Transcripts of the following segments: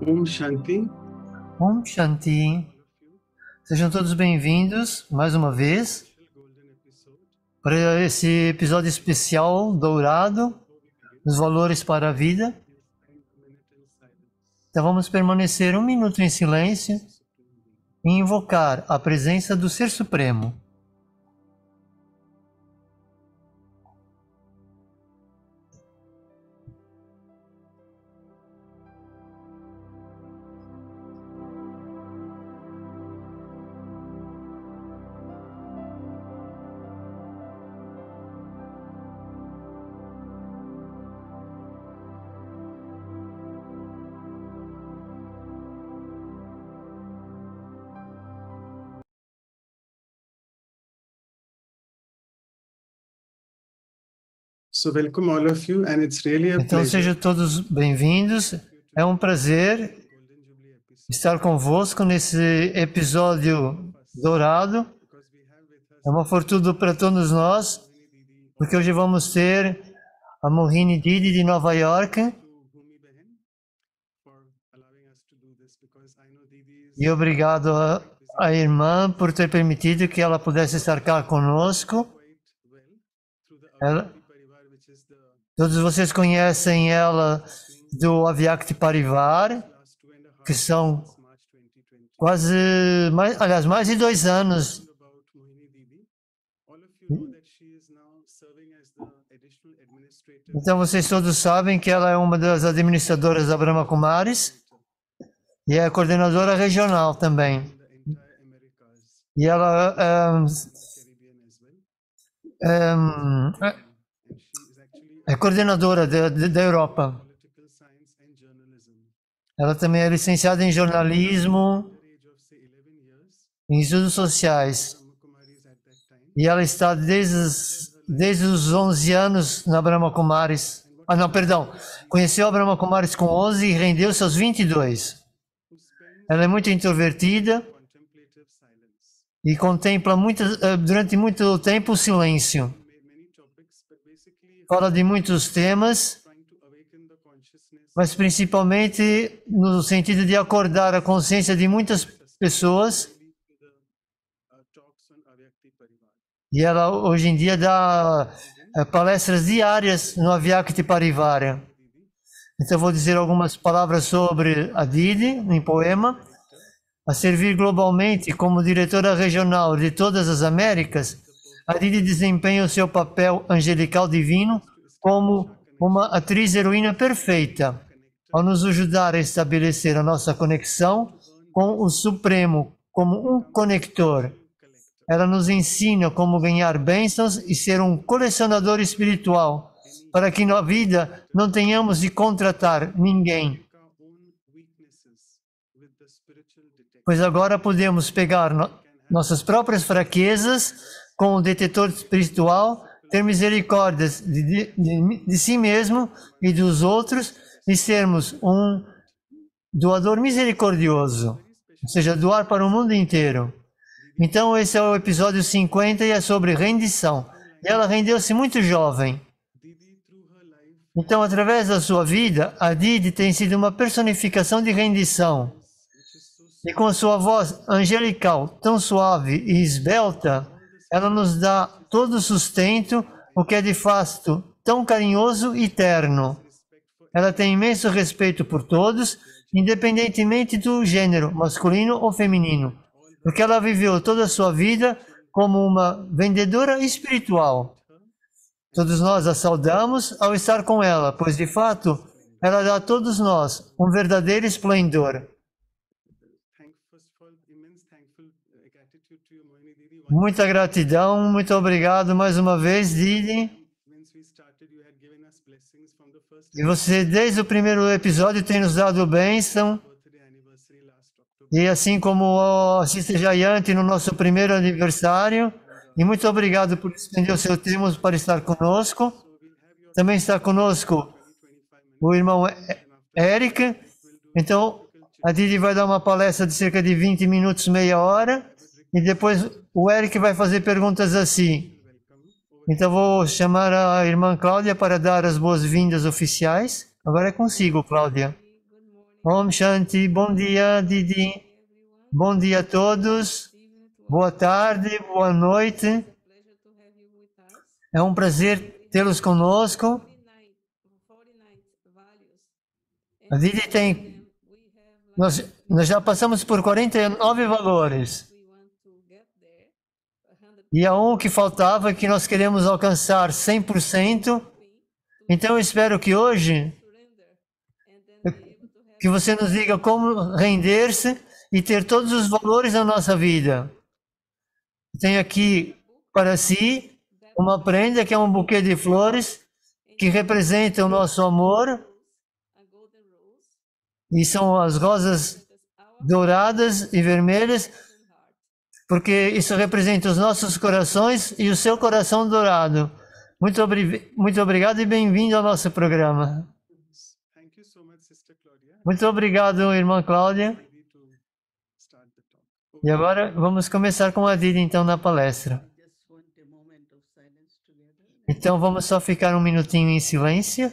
Om Shanti. Om Shanti. Sejam todos bem-vindos mais uma vez para esse episódio especial dourado dos valores para a vida. Então vamos permanecer 1 minuto em silêncio e invocar a presença do Ser Supremo. So welcome all of you, and it's really a Então pleasure. sejam todos bem-vindos. É um prazer estar convosco nesse episódio dourado. É uma fortuna para todos nós, porque hoje vamos ter a Mohini Didi de Nova York. E obrigado à irmã por ter permitido que ela pudesse estar cá conosco. Todos vocês conhecem ela do Avyakti Parivar, que são mais de 2 anos. Então vocês todos sabem que ela é uma das administradoras da Brahma Kumaris e é coordenadora regional também. E ela é coordenadora da Europa. Ela também é licenciada em jornalismo, em estudos sociais. E ela está desde os 11 anos na Brahma Kumaris. Conheceu a Brahma Kumaris com 11 e rendeu-se aos 22. Ela é muito introvertida e contempla durante muito tempo o silêncio. Fala de muitos temas, mas principalmente no sentido de acordar a consciência de muitas pessoas. E ela hoje em dia dá palestras diárias no Avyakti Parivara. Então eu vou dizer algumas palavras sobre a Didi, em poema. A servir globalmente como diretora regional de todas as Américas, a Didi desempenha o seu papel angelical divino como uma atriz heroína perfeita, ao nos ajudar a estabelecer a nossa conexão com o Supremo como um conector. Ela nos ensina como ganhar bênçãos e ser um colecionador espiritual, para que na vida não tenhamos de contratar ninguém. Pois agora podemos pegar nossas próprias fraquezas com o detetor espiritual, ter misericórdia de si mesmo e dos outros e sermos um doador misericordioso, ou seja, doar para o mundo inteiro. Então esse é o episódio 50 e é sobre rendição. E ela rendeu-se muito jovem. Então, através da sua vida, a Didi tem sido uma personificação de rendição. E com a sua voz angelical, tão suave e esbelta, ela nos dá todo o sustento, o que é de fato tão carinhoso e terno. Ela tem imenso respeito por todos, independentemente do gênero, masculino ou feminino, porque ela viveu toda a sua vida como uma vendedora espiritual. Todos nós a saudamos ao estar com ela, pois de fato, ela dá a todos nós um verdadeiro esplendor. Muita gratidão, muito obrigado mais uma vez, Didi. E você, desde o primeiro episódio, tem nos dado bênção. E assim como a Sister Jayanti no nosso primeiro aniversário. E muito obrigado por despender o seu tempo para estar conosco. Também está conosco o irmão Eric. Então, a Didi vai dar uma palestra de cerca de 20 minutos, meia hora. E depois o Eric vai fazer perguntas assim. Então vou chamar a irmã Cláudia para dar as boas-vindas oficiais. Agora é consigo, Cláudia. Om Shanti, bom dia, Didi. Bom dia a todos. Boa tarde, boa noite. É um prazer tê-los conosco. A Didi tem... Nós já passamos por 49 valores. E há um que faltava, que nós queremos alcançar 100%. Então eu espero que hoje, que você nos diga como render-se e ter todos os valores na nossa vida. Tenho aqui para si uma prenda que é um buquê de flores que representa o nosso amor. E são as rosas douradas e vermelhas, porque isso representa os nossos corações e o seu coração dourado. Muito obrigado e bem-vindo ao nosso programa. Thank you so much, Sister Claudia. Muito obrigado, irmã Cláudia. Ready to start the talk. E agora vamos começar com a Didi, então, na palestra. Então vamos só ficar um minutinho em silêncio.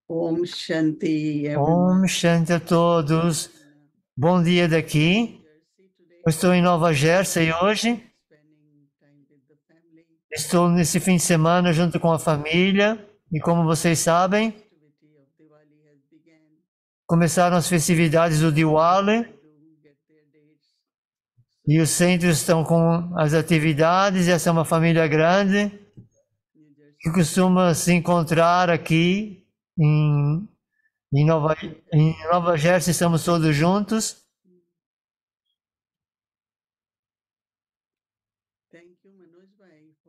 Om Shanti, Om Shanti a todos. Bom dia daqui. Eu estou em Nova Jersey hoje. Estou nesse fim de semana junto com a família. E como vocês sabem, começaram as festividades do Diwali. E os centros estão com as atividades. Essa é uma família grande que costuma se encontrar aqui em Nova Jersey. Estamos todos juntos.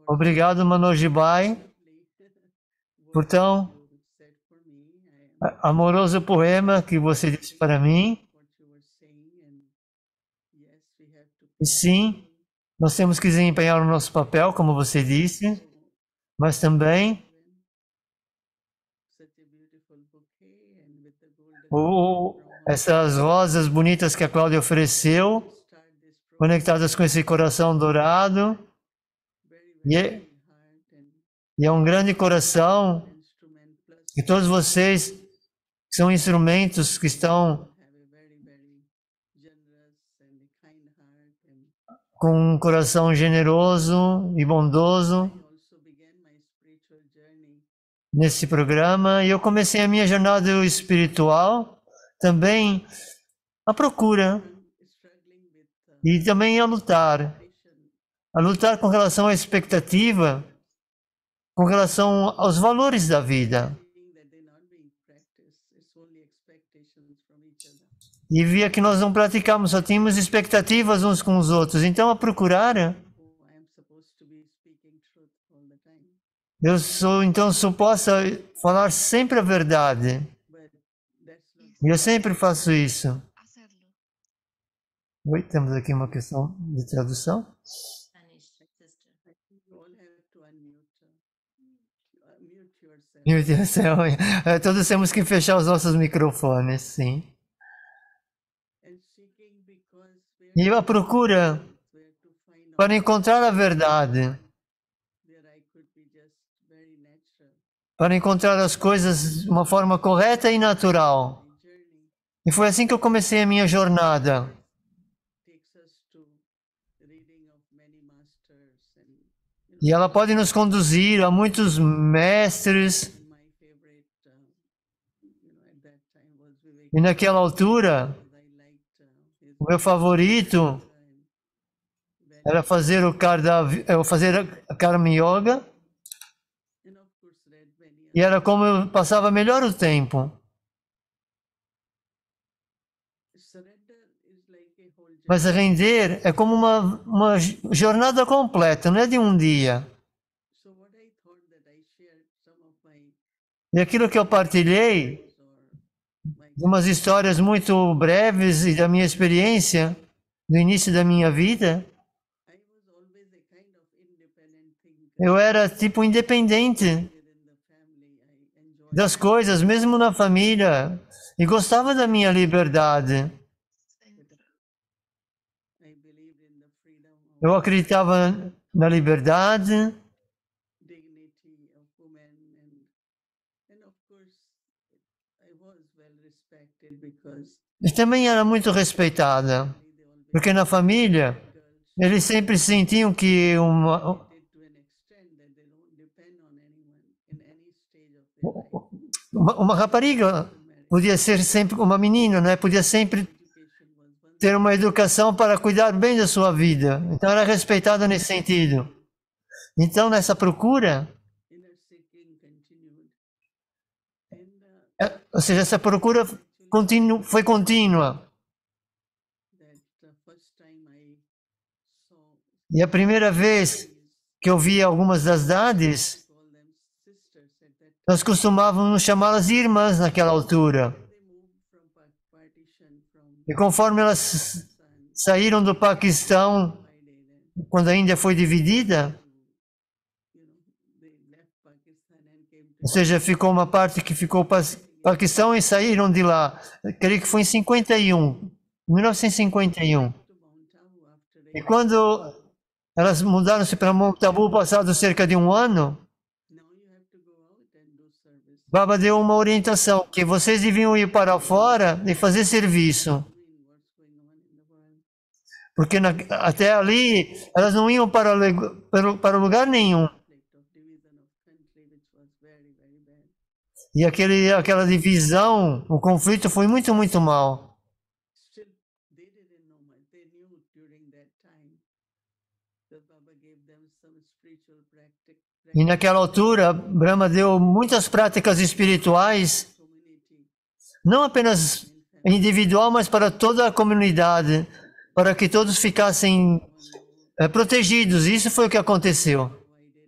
Obrigado, Manoj Bhai, por tão amoroso poema que você disse para mim. E sim, nós temos que desempenhar o nosso papel, como você disse, mas também essas rosas bonitas que a Cláudia ofereceu, conectadas com esse coração dourado. E é um grande coração, e todos vocês são instrumentos que estão com um coração generoso e bondoso nesse programa. E eu comecei a minha jornada espiritual também à procura e também a lutar com relação à expectativa, com relação aos valores da vida. E via que nós não praticamos, só tínhamos expectativas uns com os outros. Então, a procurar, eu sou então suposta a falar sempre a verdade. E eu sempre faço isso. Oi, temos aqui uma questão de tradução. Meu Deus do céu, todos temos que fechar os nossos microfones, sim. E a procura para encontrar a verdade, para encontrar as coisas de uma forma correta e natural. E foi assim que eu comecei a minha jornada. E ela pode nos conduzir a muitos mestres. E naquela altura, o meu favorito era fazer a Karma Yoga. E era como eu passava melhor o tempo. Mas render é como uma jornada completa, não é de um dia. E aquilo que eu partilhei de umas histórias muito breves e da minha experiência no início da minha vida. I was always a kind of independent thinker Eu era tipo independente within the family. I enjoyed das coisas, mesmo na família, e gostava da minha liberdade. I believed in the freedom of Eu acreditava na liberdade dignity of women and of course I was well respected because e também era muito respeitada, they always porque na família girls eles sempre sentiam que did to an extent that they don't depend on anyone in any stage of their life. uma rapariga podia ser sempre uma menina, né? Podia sempre Education was one ter uma educação para cuidar bem da sua vida. Então era respeitada nesse sentido. Então nessa procura, inner seeking continued and ou seja, essa procura foi contínua. that the first time I saw E a primeira vez que eu vi algumas das daddies, call them sisters at that nós costumávamos chamá-las de irmãs naquela altura. they moved from partition from E conforme elas sun saíram do Paquistão, Friday then quando a Índia foi dividida, they left Pakistan and came ou seja, ficou uma parte que ficou Paquistão e saíram de lá. Eu creio que foi em 51, 1951. to Mount Abu after E quando elas mudaram-se para Mount Abu, passado cerca de um ano, now you have to go out and do service Baba deu uma orientação que vocês deviam ir para fora e fazer serviço. doing what's going on in the world. Porque até ali elas não iam para lugar nenhum. Conflict of division of country which was very bad. E aquela divisão, o conflito foi muito, muito mal. Still they didn't know much. They knew during that time that Baba gave them some spiritual E naquela altura, Brahma deu muitas práticas espirituais, community não apenas individual, mas para toda a comunidade, para que todos ficassem protegidos. Isso foi o que aconteceu. provided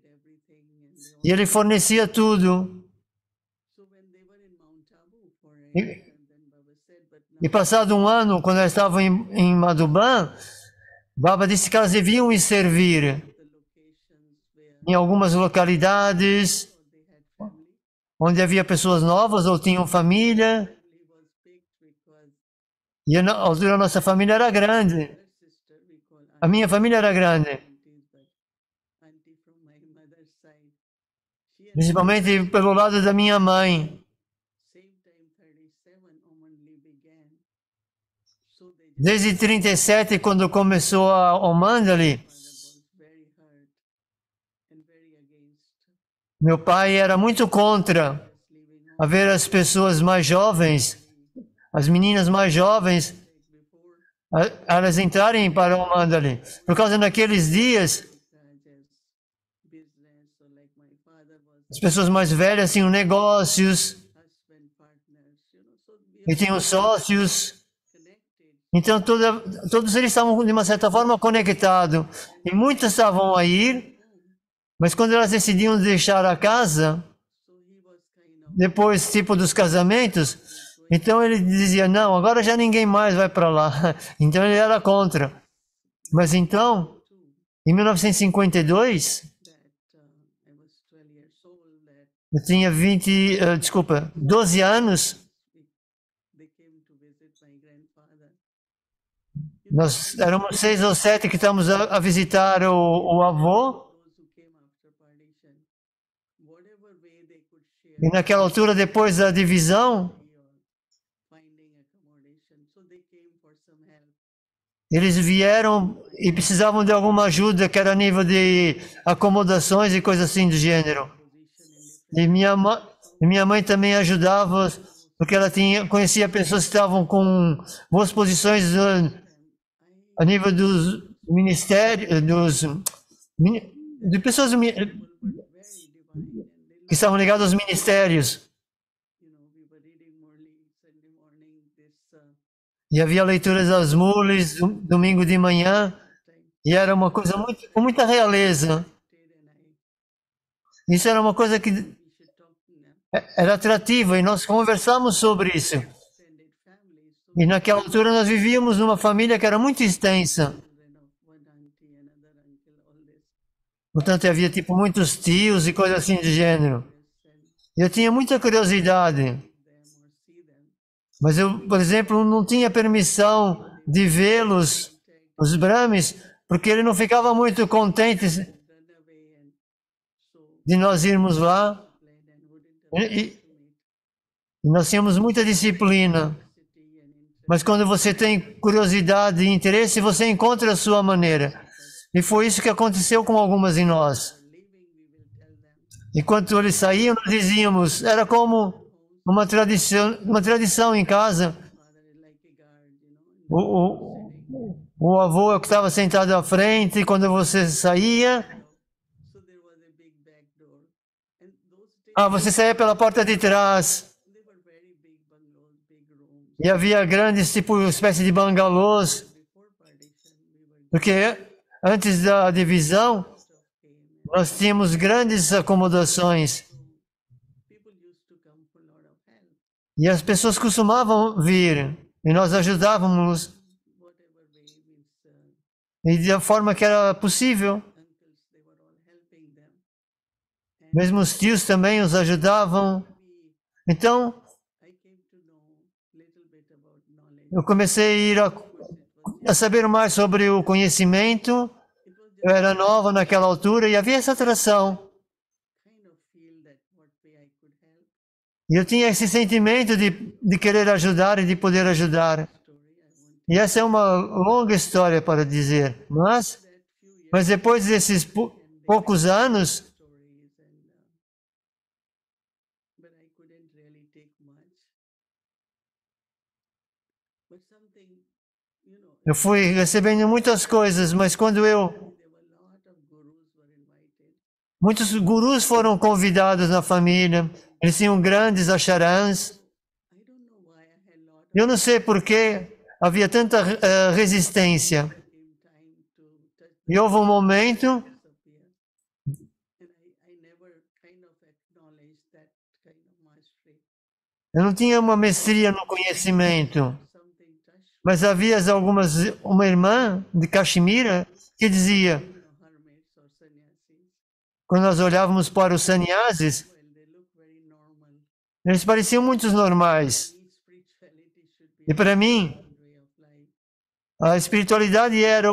everything and they E ele fornecia tudo. so when they were in Mount Abu for a E- year, and then Baba said, but now E passado um ano, quando elas estavam em Madhuban, Baba disse que elas deviam ir servir the locations where em algumas localidades they had family onde havia pessoas novas ou tinham família. family was picked because E na altura a nossa família era grande. her sister we call A minha família era grande, aunties, but auntie from my mother's side, she had principalmente pelo lado da minha mãe. same time 37 Omanli began. So they just Desde 37, quando começou o Mandali, father was very hurt and very against meu pai era muito contra us leaving home a ver as pessoas mais jovens, as meninas mais jovens, before elas entrarem para o Mandali. Por causa daqueles dias, as business, so like my father was as pessoas mais velhas tinham negócios husband partners, so we e are tinham sócios. connected. Então todos eles estavam de uma certa forma conectados. E muitas estavam a ir, mas quando elas decidiam deixar a casa, So he was kind of depois tipo dos casamentos, então ele dizia, não, agora já ninguém mais vai para lá. Então ele era contra. Mas então, em 1952, that I was 12 years old that eu tinha 12 anos, they came to visit my grandfather. nós éramos 6 ou 7 que estávamos a visitar o avô, Those who came after partition, whatever way they could share e naquela altura, depois da divisão, or finding accommodation, so they came for some help. eles vieram e precisavam de alguma ajuda, que era a nível de acomodações e coisas assim do gênero. Position in different E minha mãe também ajudava, porque ela conhecia pessoas que estavam com boas posições a nível dos ministérios, de pessoas were very divine and they que estavam ligadas aos ministérios. we were reading Murli Sunday morning this E havia leituras das mules, domingo de manhã, time e era uma coisa com muita realeza. and I Isso era uma coisa que we should talk now. era atrativa, e nós conversamos sobre isso. Extended E naquela altura nós vivíamos numa família que era muito extensa. children of one auntie, another uncle, all this. Portanto, havia tipo muitos tios e coisas assim de gênero. Yes, and E eu tinha muita curiosidade, meet them or see them. mas eu, por exemplo, não tinha permissão de vê-los, os Brahmis, porque ele não ficava muito contente Run away and so de nós irmos lá. disciplined and wouldn't E, allow to meet. e nós tínhamos muita disciplina. City and interest. Mas quando você tem curiosidade e interesse, você encontra a sua maneira. E foi isso que aconteceu com algumas de nós. Leaving, we will tell them. Enquanto eles saíam, nós dizíamos, era como uma tradição em casa. Father is like a guard, you know. O avô é o que estava sentado à frente, e quando você saía, So there was a big back door. And those days, você saía pela porta de trás. they were very big bungalows, big rooms. E havia grandes, tipo, espécie de bangalôs, Before partition, we were porque antes da divisão, stuff came and nós tínhamos grandes acomodações. people used to come for a lot of help. E as pessoas costumavam vir, e nós ajudávamos, Whatever way means e da forma que era possível. uncles, they were all helping them. Mesmo os tios também os ajudavam. We, Então, I came to know little bit about knowledge. eu comecei a ir a saber mais sobre o conhecimento. It was Eu era nova naquela altura e havia essa atração. kind of feel that what way I could help. E eu tinha esse sentimento de querer ajudar e de poder ajudar. Story I want E essa é uma longa história para dizer. Mas that few years depois desses poucos anos, stories and but I couldn't really take much. But something, you know, eu fui recebendo muitas coisas, mas quando eu... there were a lot of gurus were invited. Muitos gurus foram convidados na família. Eles tinham grandes acharans. I don't know why I had a lot of Eu não sei por que havia tanta resistência. came time to touch E houve um momento, disappear. And I never kind of acknowledged that kind of mastery. eu não tinha uma mestria no conhecimento, Something touched, mas havia uma irmã de Caxemira que dizia, hermits or sannyasis. quando nós olhávamos para os sannyasis, Well, they look very normal. eles pareciam muito normais. Me, spirituality should be E para mim, way of life. a espiritualidade era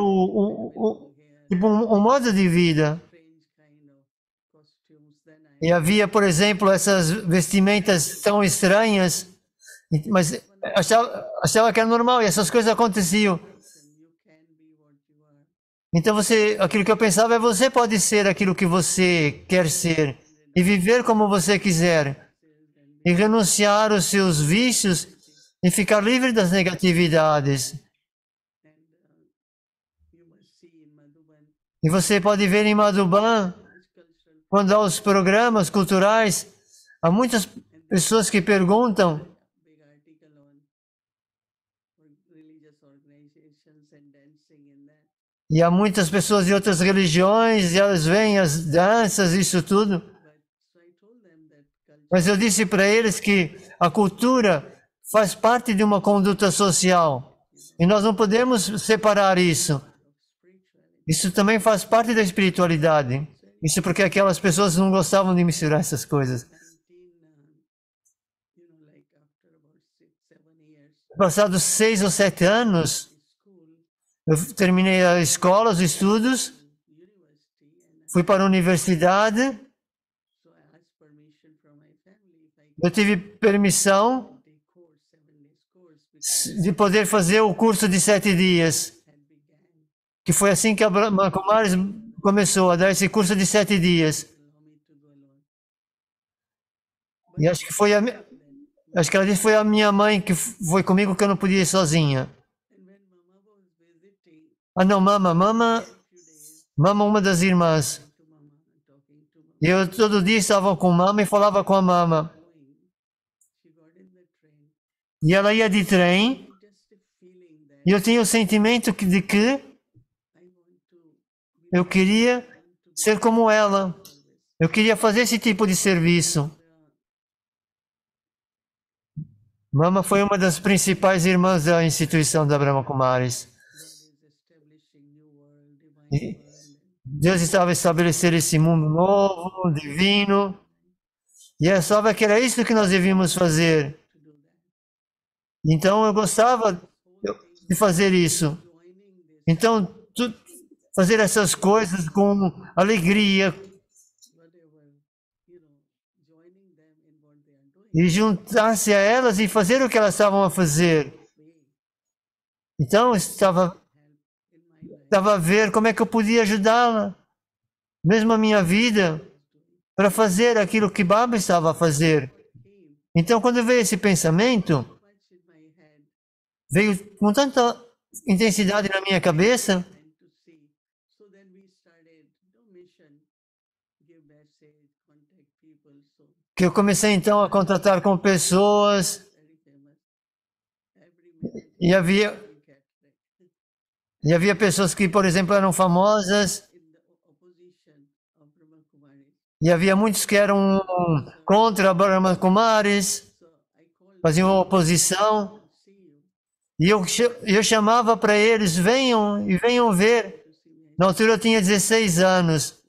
tipo um modo de vida. Strange kind of costumes. Then I E havia, por exemplo, essas vestimentas tão estranhas, mas achava que era normal e essas coisas aconteciam. you can be what you are. Então aquilo que eu pensava é você pode ser aquilo que você quer ser e viver como você quiser e renunciar aos seus vícios e ficar livre das negatividades. And you must see in Madhuban, E você pode ver em Madhuban, which cultural quando há os programas culturais, há muitas pessoas que perguntam big article on religious organizations and dancing in that. e há muitas pessoas de outras religiões e elas veem as danças, isso tudo. But so I told them that culture Mas eu disse para eles que a cultura faz parte de uma conduta social e nós não podemos separar isso. of spirituality. Isso também faz parte da espiritualidade. Isso porque aquelas pessoas não gostavam de misturar essas coisas. 19, like after about 6, 7 years, Passados 6 ou 7 anos, school, eu terminei a escola, os estudos, university, and fui para a universidade, so I asked permission from my family if I eu tive permissão could take course, 7 days course, because de poder fazer o curso de 7 dias. had began. Que foi assim que a Brahma Kumaris começou a dar esse curso de 7 dias. Allow me to go alone. E acho que acho que ela disse que foi a minha mãe que foi comigo que eu não podia ir sozinha. And when Mama was visiting Ah não, a few days, uma das irmãs. to Mama and talking to Mama, E eu todo dia estava com mama e falava com a mama. going, she got in the train. E ela ia de trem Just a feeling that e eu tinha o sentimento de que I want to be eu queria ser como ela. always. Eu queria fazer esse tipo de serviço. Mama foi uma das principais irmãs da instituição da Brahma Kumaris. E Deus estava estabelecendo esse mundo novo, divino, e eu achava que era isso que nós devíamos fazer. Então eu gostava de fazer isso. Então, fazer essas coisas com alegria e juntar-se a elas e fazer o que elas estavam a fazer. Então, estava a ver como é que eu podia ajudá-la, mesmo a minha vida, para fazer aquilo que Baba estava a fazer. Então, quando veio esse pensamento, veio com tanta intensidade na minha cabeça, que eu comecei então a contatar com pessoas e havia pessoas que, por exemplo, eram famosas e havia muitos que eram contra Brahma Kumaris, faziam oposição. E eu chamava para eles, venham e venham ver. Na altura eu tinha 16 anos.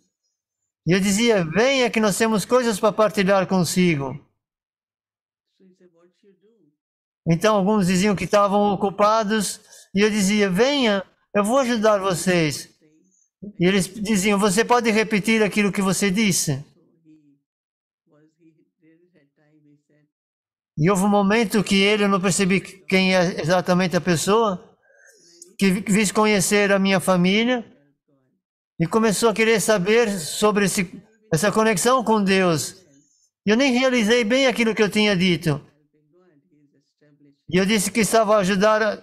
E eu dizia, venha que nós temos coisas para partilhar consigo. Então alguns diziam que estavam ocupados. E eu dizia, venha, eu vou ajudar vocês. E eles diziam, você pode repetir aquilo que você disse? E houve um momento que eu não percebi quem é exatamente a pessoa, que quis conhecer a minha família e começou a querer saber sobre essa conexão com Deus. Eu nem realizei bem aquilo que eu tinha dito. E eu disse que estava a ajudar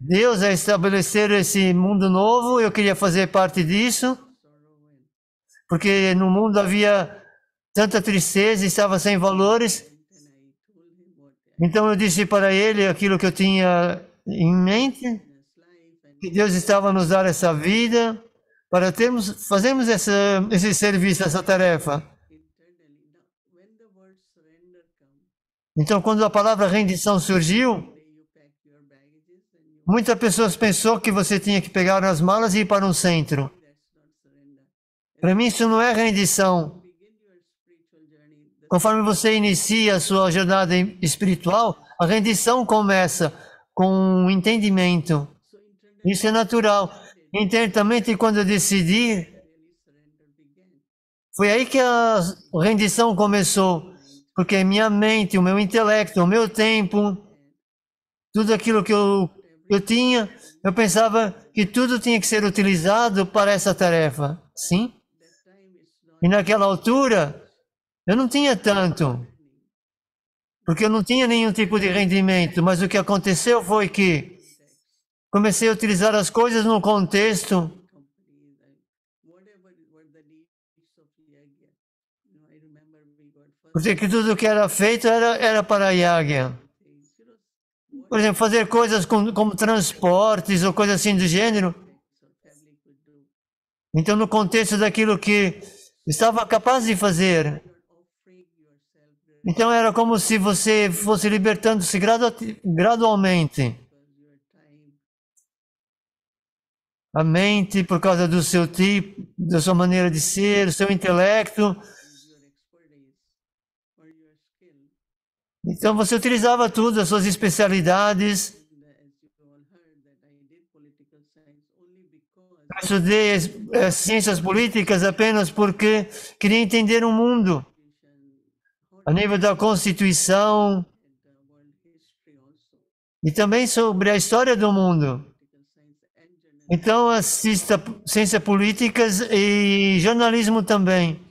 Deus a estabelecer esse mundo novo, eu queria fazer parte disso, porque no mundo havia tanta tristeza e estava sem valores. Então eu disse para ele aquilo que eu tinha em mente, que Deus estava a nos dar essa vida para fazermos esse serviço, essa tarefa. Então quando a palavra rendição surgiu, muitas pessoas pensaram que você tinha que pegar as malas e ir para um centro. Para mim isso não é rendição. Conforme você inicia a sua jornada espiritual, a rendição começa com um entendimento. Isso é natural. Internamente, quando eu decidi, foi aí que a rendição começou. Porque minha mente, o meu intelecto, o meu tempo, tudo aquilo que eu tinha, eu pensava que tudo tinha que ser utilizado para essa tarefa. Sim? E naquela altura, eu não tinha tanto, porque eu não tinha nenhum tipo de rendimento, mas o que aconteceu foi que comecei a utilizar as coisas no contexto porque tudo que era feito era para a Yagya. Por exemplo, fazer coisas como transportes ou coisas assim do gênero. Então, no contexto daquilo que estava capaz de fazer. Então era como se você fosse libertando-se gradualmente. A mente, por causa do seu tipo, da sua maneira de ser, do seu intelecto. Então você utilizava tudo, as suas especialidades. Eu estudei ciências políticas apenas porque queria entender o mundo. A nível da Constituição e também sobre a história do mundo. Então, assista ciências políticas e jornalismo também.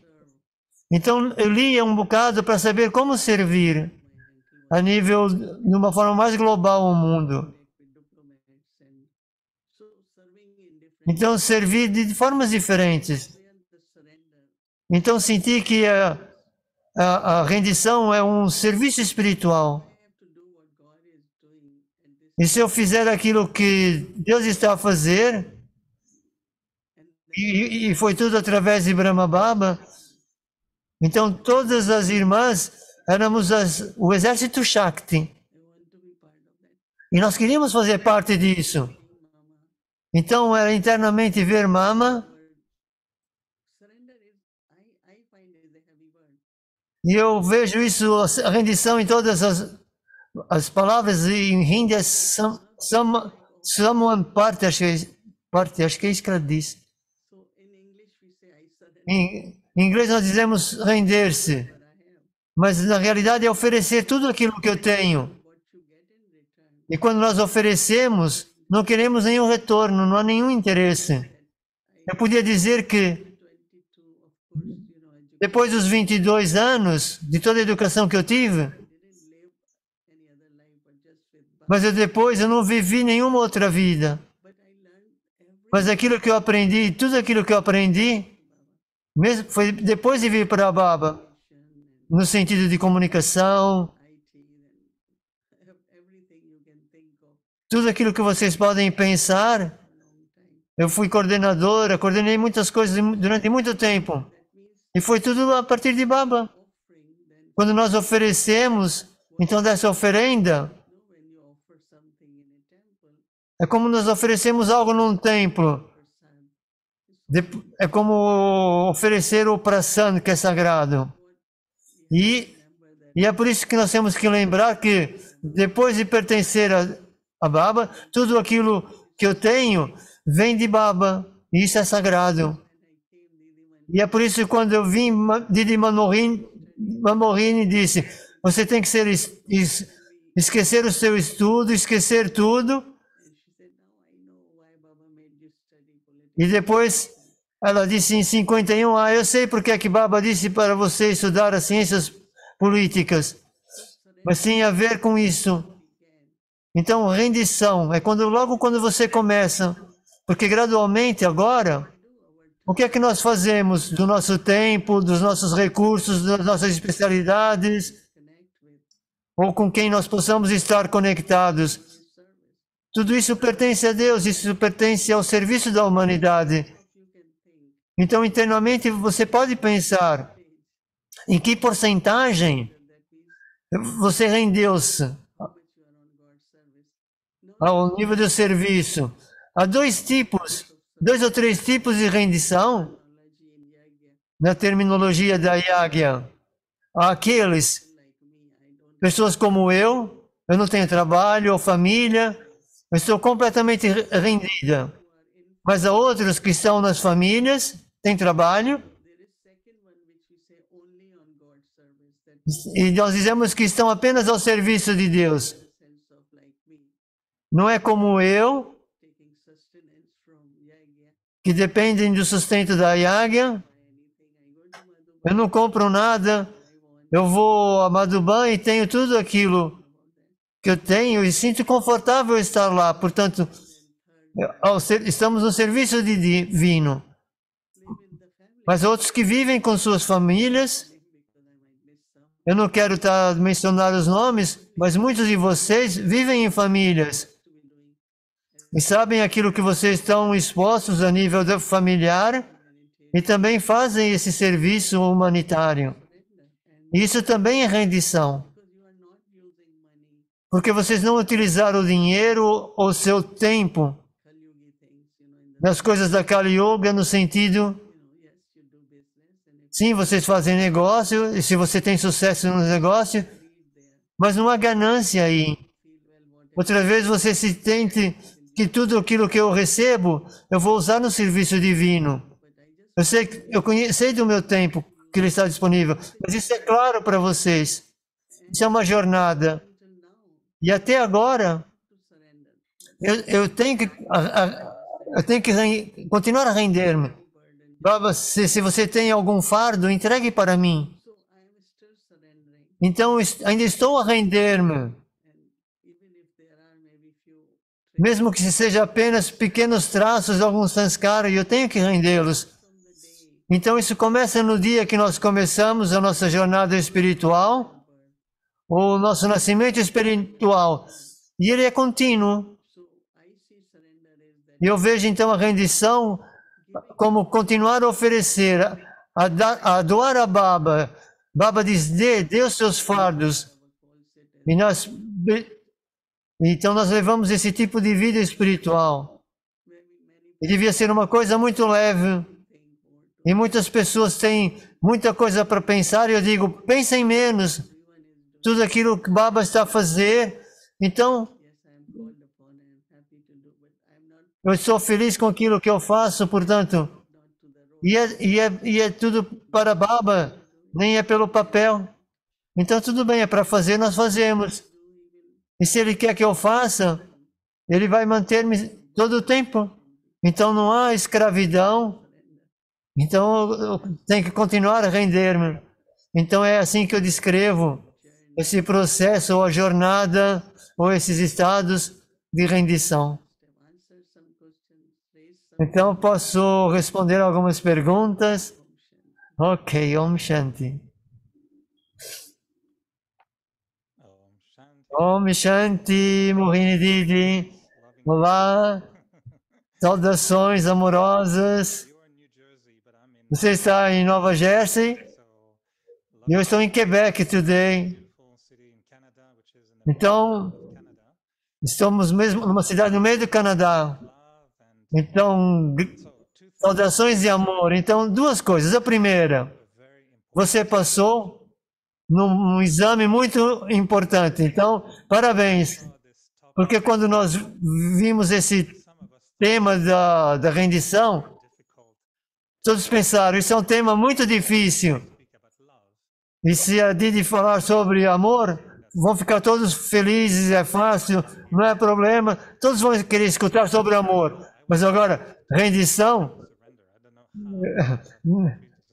Então, eu lia um bocado para saber como servir a nível, de uma forma mais global ao mundo. Então, servir de formas diferentes. Então, senti que a rendição é um serviço espiritual. E se eu fizer aquilo que Deus está a fazer, e foi tudo através de Brahma Baba, então todas as irmãs éramos o exército Shakti. E nós queríamos fazer parte disso. Então era internamente ver Mama. Surrender is, I find is a heavy word. E eu vejo isso, a rendição em todas as palavras em hindi é someone parte, acho que é isso que ela diz. So in English we say I surrender Em inglês nós dizemos render-se, what I have. mas na realidade é oferecer tudo aquilo que eu tenho. What you get in return. E quando nós oferecemos, não queremos nenhum retorno, não há nenhum interesse. Eu podia dizer que 22, of course, education. depois dos 22 anos, de toda a educação que eu tive, I didn't live any other life but just with Baba. mas depois eu não vivi nenhuma outra vida. But I learned every Mas aquilo que eu aprendi, tudo aquilo que eu aprendi, mesmo foi depois de vir para a Baba, and no sentido de comunicação, IT and everything you can think of tudo aquilo que vocês podem pensar. for a long time. Eu fui coordenadora, coordenei muitas coisas durante muito tempo. That means E foi tudo a partir de Baba. offering then, Quando nós oferecemos, então dessa oferenda, when you offer something in a temple, é como nós oferecemos algo num templo. prasad, É como oferecer o prasad, que é sagrado. E é por isso que nós temos que lembrar que depois de pertencer a Baba, tudo aquilo que eu tenho vem de Baba. E isso é sagrado. E é por isso que quando eu vim, Didi Mamorini disse, você tem que esquecer o seu estudo, esquecer tudo. and she said, now I know why Baba made you study politics. E depois ela disse em 51, eu sei porque é que Baba disse para você estudar as ciências políticas. Mas tem a ver com isso. Então, rendição é logo quando você começa. Porque gradualmente agora, o que é que nós fazemos do nosso tempo, dos nossos recursos, das nossas especialidades, Connect with ou com quem nós possamos estar conectados? service. Tudo isso pertence a Deus, isso pertence ao serviço da humanidade. You can think Então, internamente, você pode pensar em que porcentagem that means você rendeu-se how much you are on God's service. No ao nível do serviço. Há dois ou três tipos de rendição technology in Yagya na terminologia da Yagya. Há aqueles, like me, I don't pessoas como eu não tenho trabalho ou família, eu estou completamente rendida. Mas há outros que estão nas famílias, têm trabalho, there is second one which we say only on God's service, that e nós dizemos que estão apenas ao serviço de Deus. sense of like me, Não é como eu, taking sustenance from Yagya, que dependem do sustento da Yagya. anything. I go to Madhuban, Eu não compro nada, I want eu vou a Madhuban e tenho tudo aquilo que eu tenho e sinto confortável estar lá. Portanto, estamos no serviço divino. live in the family Mas outros que vivem com suas famílias, because I might miss some. eu não quero mencionar os nomes, mas muitos de vocês vivem em famílias To be doing e sabem aquilo que vocês estão expostos a nível familiar e também fazem esse serviço humanitário. Isso também é rendição, because you are not using money, porque vocês não utilizaram o dinheiro ou seu tempo Kalyugi things, in the nas coisas da Kali Yoga no sentido, yes, you do business and if sim, vocês fazem negócio e se você tem sucesso no negócio, you read there, mas não há ganância aí. feel well what Outra vez você se tente que tudo aquilo que eu recebo, eu vou usar no serviço divino. but I just Sei do meu tempo que ele está disponível, mas isso é claro para vocês. Isso é uma jornada. until now E até agora, to surrender. eu tenho que continuar a render-me. Burden. Baba, se você tem algum fardo, entregue para mim. So I am still surrendering. Então, ainda estou a render-me. And even if there are maybe few Mesmo que seja apenas pequenos traços de algum sanskara, eu tenho que rendê-los. from the day Então, isso começa no dia que nós começamos a nossa jornada espiritual, o nosso nascimento espiritual. E ele é contínuo. so I see surrender is that E eu vejo, então, a rendição como continuar a oferecer, a doar a Baba. Baba diz, dê os seus fardos. Baba calls it as E nós Então nós levamos esse tipo de vida espiritual. E devia ser uma coisa muito leve. E muitas pessoas têm muita coisa para pensar e eu digo, pensem menos. Tudo aquilo que Baba está a fazer. Então, eu estou feliz com aquilo que eu faço, portanto, e é tudo para Baba, nem é pelo papel. Então tudo bem, é para fazer, nós fazemos. E se Ele quer que eu faça, Ele vai manter-me todo o tempo. Então não há escravidão. Então eu tenho que continuar a render-me. Então é assim que eu descrevo esse processo, ou a jornada, ou esses estados de rendição. Então posso responder algumas perguntas? Ok, Om Shanti. Om Shanti, Mohini Didi. Olá, saudações amorosas. Você está em Nova Jersey? E eu estou em Quebec today. Então, estamos mesmo numa cidade no meio do Canadá. Então, saudações de amor. Então, duas coisas. A primeira, você passou num exame muito importante. Então, parabéns. Porque quando nós vimos esse tema da rendição, todos pensaram, isso é um tema muito difícil. E se a Didi falar sobre amor, vão ficar todos felizes, é fácil, não é problema. Todos vão querer escutar sobre amor. Mas agora, rendição,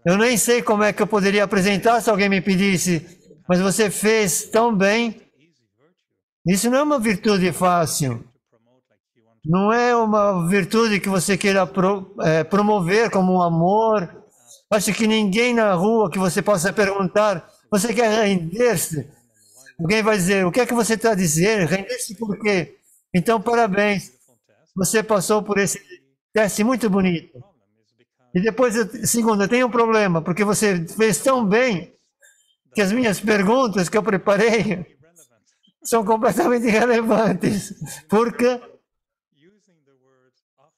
eu nem sei como é que eu poderia apresentar se alguém me pedisse, mas você fez tão bem. Isso não é uma virtude fácil. Não é uma virtude que você queira promover como um amor. Acho que ninguém na rua que você possa perguntar, você quer render-se? Alguém vai dizer, o que é que você está dizendo? Render-se por quê? Então, parabéns. Você passou por esse teste muito bonito. E depois, segundo, eu tenho um problema, porque você fez tão bem que as minhas perguntas que eu preparei são completamente irrelevantes. Porque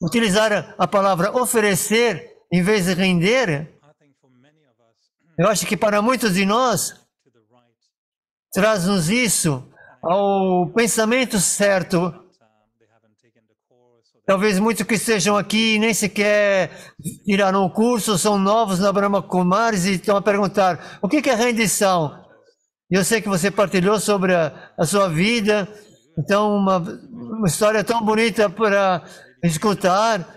utilizar a palavra oferecer em vez de render, eu acho que para muitos de nós, traz-nos isso ao pensamento certo. Talvez muitos que estejam aqui nem sequer tiraram o curso, são novos na Brahma Kumaris e estão a perguntar, o que é rendição? Eu sei que você partilhou sobre a sua vida, então uma história tão bonita para escutar,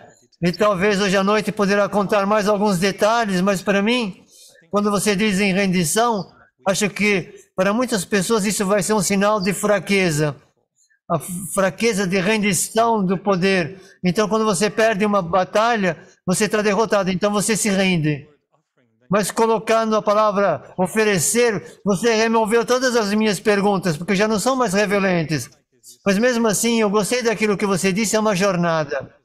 e talvez hoje à noite poderá contar mais alguns detalhes, mas para mim, quando você diz em rendição, acho que para muitas pessoas isso vai ser um sinal de fraqueza. A fraqueza de rendição do poder. Então, quando você perde uma batalha, você está derrotado, então você se rende. Mas colocando a palavra oferecer, você removeu todas as minhas perguntas, porque já não são mais relevantes. Mas mesmo assim, eu gostei daquilo que você disse, é uma jornada.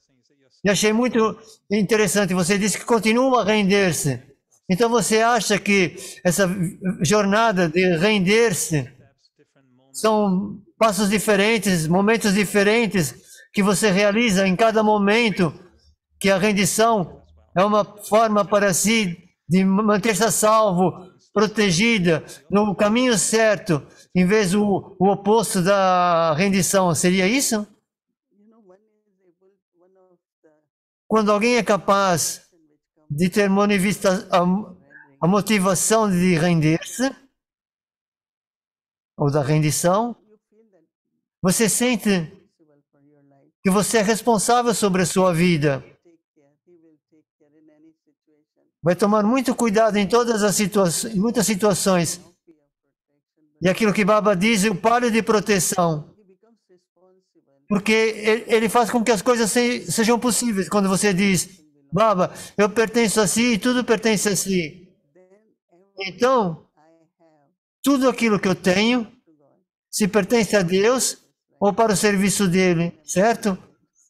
E achei muito interessante, você disse que continua a render-se. Então você acha que essa jornada de render-se são passos diferentes, momentos diferentes que você realiza em cada momento, que a rendição é uma forma para si de manter-se a salvo, protegida, no caminho certo, em vez do oposto da rendição. Seria isso? Quando alguém é capaz de ter a motivação de render-se, ou da rendição, você sente que você é responsável sobre a sua vida. Vai tomar muito cuidado em todas as situações, em muitas situações. E aquilo que Baba diz, o palio de proteção. Porque ele faz com que as coisas sejam possíveis. Quando você diz, Baba, eu pertenço a si e tudo pertence a si. Então, tudo aquilo que eu tenho, se pertence a Deus ou para o serviço dele, certo?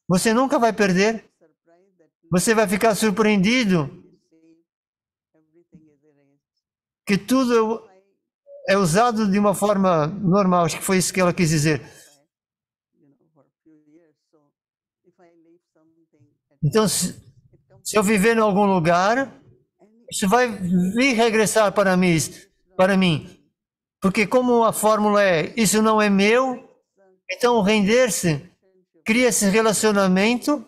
Você nunca vai perder. Você vai ficar surpreendido que tudo é usado de uma forma normal. Acho que foi isso que ela quis dizer. Então, se eu viver em algum lugar, isso vai vir regressar para mim. Porque como a fórmula é, isso não é meu, então render-se, cria esse relacionamento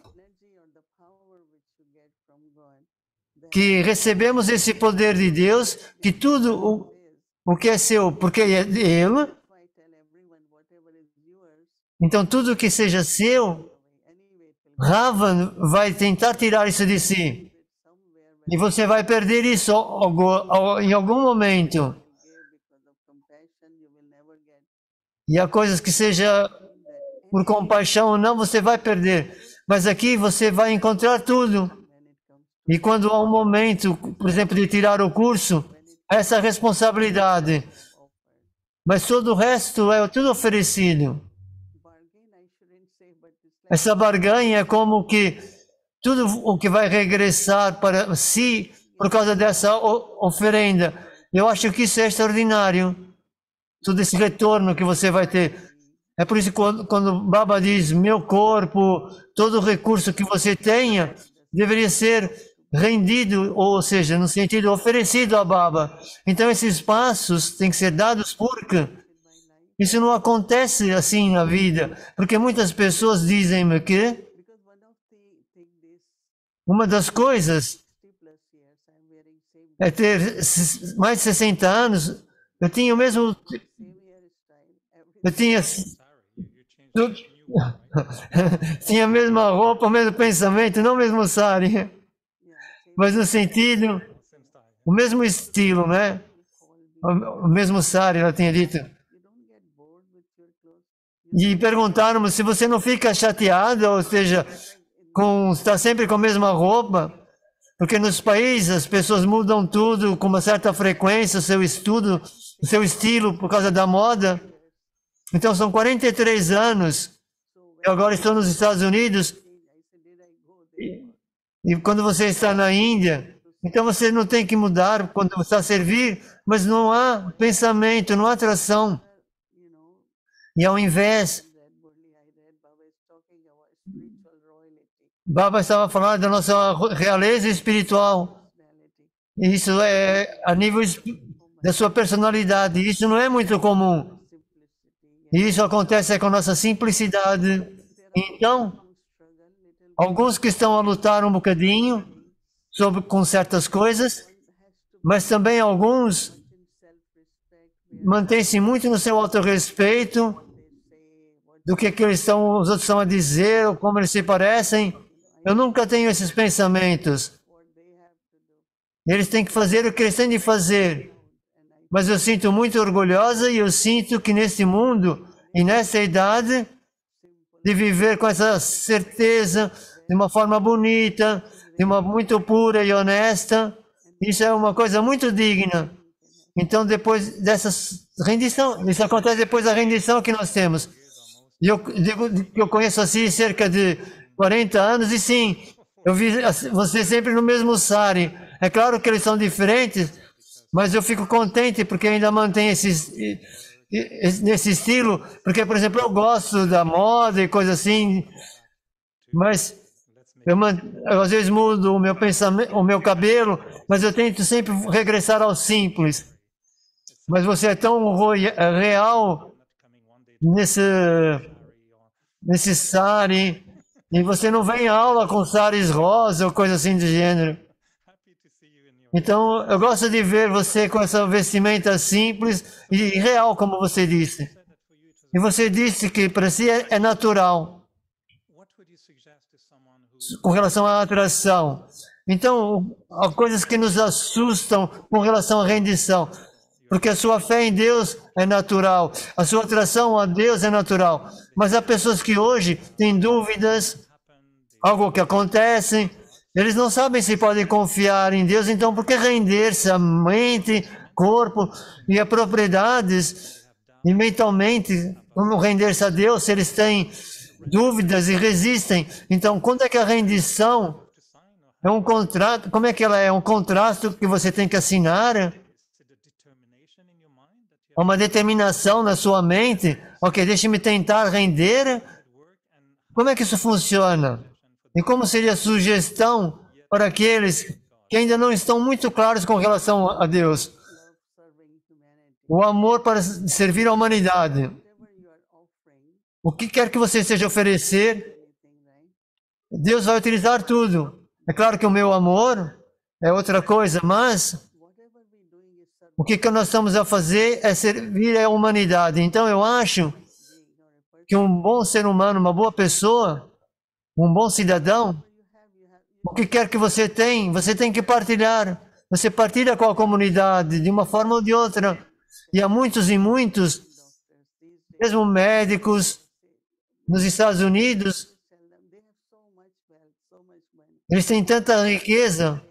que recebemos esse poder de Deus, que tudo o que é seu, porque é dele, então tudo que seja seu, Ravan vai tentar tirar isso de si. E você vai perder isso em algum momento. E há coisas que seja por compaixão ou não, você vai perder. Mas aqui você vai encontrar tudo. E quando há um momento, por exemplo, de tirar o curso, essa responsabilidade. Mas todo o resto é tudo oferecido. Essa barganha é como que tudo o que vai regressar para si por causa dessa oferenda. Eu acho que isso é extraordinário. Todo esse retorno que você vai ter. É por isso que quando Baba diz, meu corpo, todo o recurso que você tenha, deveria ser rendido, ou seja, no sentido oferecido a Baba. Então esses passos têm que ser dados porque isso não acontece assim na vida. Porque muitas pessoas dizem-me que uma das coisas é ter mais de 60 anos, eu tinha o mesmo... Eu tinha a mesma roupa, o mesmo pensamento, não o mesmo sari, mas no sentido, o mesmo estilo, né? O mesmo sari, ela tinha dito. E perguntaram-me se você não fica chateada, ou seja, está sempre com a mesma roupa, porque nos países as pessoas mudam tudo com uma certa frequência, o seu estudo, o seu estilo, por causa da moda. Então são 43 anos, eu agora estou nos Estados Unidos, e quando você está na Índia, então você não tem que mudar quando você está a servir, mas não há pensamento, não há atração. E ao invés, Baba estava falando da nossa realeza espiritual, e isso é a nível da sua personalidade, isso não é muito comum. E isso acontece com a nossa simplicidade. Então, alguns que estão a lutar um bocadinho com certas coisas, mas também alguns mantêm-se muito no seu autorrespeito, do que os outros estão a dizer, ou como eles se parecem. Eu nunca tenho esses pensamentos. Eles têm que fazer o que eles têm de fazer. Mas eu sinto muito orgulhosa e eu sinto que nesse mundo e nessa idade de viver com essa certeza, de uma forma bonita, de uma muito pura e honesta, isso é uma coisa muito digna. Então depois dessa rendição, isso acontece depois da rendição que nós temos. E eu digo que eu conheço assim cerca de 40 anos e sim, eu vi você sempre no mesmo sari. É claro que eles são diferentes, mas eu fico contente porque ainda mantém nesse estilo, porque, por exemplo, eu gosto da moda e coisa assim, mas eu às vezes mudo o meu pensamento, o meu cabelo, mas eu tento sempre regressar ao simples. Mas você é tão real nesse sari, e você não vem à aula com saris rosa ou coisa assim do gênero. Então, eu gosto de ver você com essa vestimenta simples e real, como você disse. E você disse que para si é natural, com relação à atração. Então, há coisas que nos assustam com relação à rendição, porque a sua fé em Deus é natural, a sua atração a Deus é natural. Mas há pessoas que hoje têm dúvidas, algo que acontece, eles não sabem se podem confiar em Deus, então por que render-se a mente, corpo e a propriedades e mentalmente, como render-se a Deus se eles têm dúvidas e resistem? Então, quando é que a rendição é um contrato? Como é que ela é? Um contrato que você tem que assinar? É uma determinação na sua mente? Ok, deixe-me tentar render. Como é que isso funciona? E como seria a sugestão para aqueles que ainda não estão muito claros com relação a Deus? love serving humanity. O amor para servir a humanidade. Whatever you are offering, O que quer que você seja oferecer, anything, right? Deus vai utilizar tudo. É claro que o meu amor é outra coisa, mas Whatever we're doing is serving o que nós estamos a fazer é servir a humanidade. Então eu acho being or a person. que um bom ser humano, uma boa pessoa, um bom cidadão, o que quer que você tem que partilhar. Você partilha com a comunidade de uma forma ou de outra. E há muitos e muitos, Doctors these days mesmo médicos nos Estados Unidos, tell them they have so much wealth, so much money. eles têm tanta riqueza,